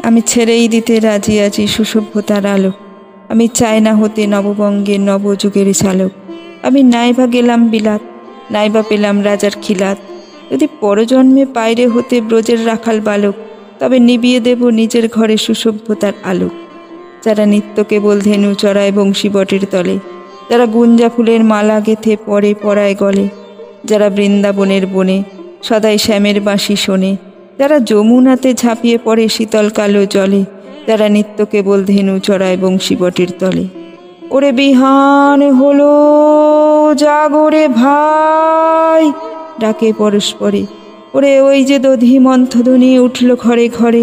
আমি ছেড়েই দিতে রাজি আছি সুসভ্যতার আলো। আমি চাই না হতে নববঙ্গের নবযুগের চালক। আমি নাইবা গেলাম বিলাত, নাইবা পেলাম রাজার খিলাত। যদি পরজন্মে পাইরে হতে ব্রজের রাখাল বালক, তবে নিবিয়ে দেব নিজের ঘরে সুসভ্যতার আলো। যারা নিত্য কেবল ধেনু চড়ায় বংশীবটের তলে, যারা গুঞ্জা ফুলের মালা গেথে পরে পরায় গলে, যারা বৃন্দাবনের বনে সদাই শ্যামের বাঁশি শোনে, যারা যমুনাতে ঝাঁপিয়ে পড়ে শীতল কালো জলে, যারা নিত্য কেবল ধেনু চড়ায় বংশীবটের তলে। ওরে বিহান হলো জাগরে ভাই, ডাকে পরস্পরে। ওরে ওই যে দধি মন্থধ্বনি উঠল ঘরে ঘরে।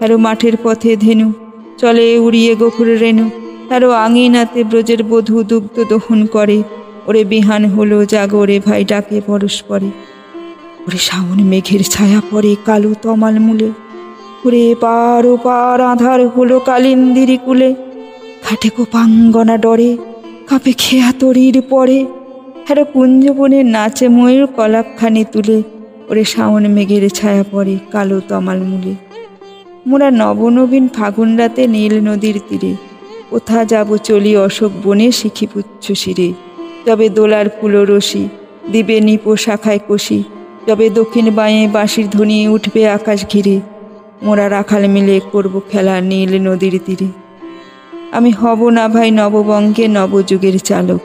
আরো মাঠের পথে ধেনু চলে উড়িয়ে গোকুল রেণু, আরো আঙিনাতে ব্রজের বধূ দুগ্ধ দহন করে। ওরে বিহান হলো জাগরে ভাই, ডাকে পরস্পরে। ওরে শ্রাবণ মেঘের ছায়া পড়ে কালো তমাল মূলে, ওরে পার ও পার আধার হলো কালিন্দিরি কুলে। ঘাটে কোপাঙ্গনা ডরে, কাঁপে খেয়া তরির পরে। হ্যাঁ কুঞ্জবনে নাচে ময়ূর কলাপখানি তুলে। ওরে শ্রাবণ মেঘের ছায়া পড়ে কালো তমাল মূলে। মোরা নবনবীন ফাগুন রাতে নীল নদীর তীরে, কোথা যাব চলি অশোক বনে শিখিপুচ্ছ শিরে। যবে দোলার ফুলো রশি দিবে নিপো শাখায় কষি, যবে দক্ষিণ বাঁয়ে বাঁশির ধ্বনি উঠবে আকাশ ঘিরে। মোরা রাখাল মিলে করব খেলা নীল নদীর তীরে। আমি হব না ভাই নববঙ্গে নবযুগের চালক।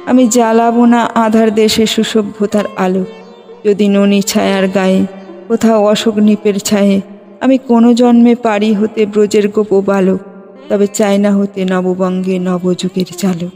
আমি জ্বালাবো না আধার দেশে সুসভ্যতার আলো। যদি ননি ছায়ার গায়ে কোথাও অশোক নিপের ছায়ে, আমি কোনো জন্মে পারি হতে ব্রজের গোপ বালক, তবে চাই না হতে নববঙ্গে নবযুগের চালক।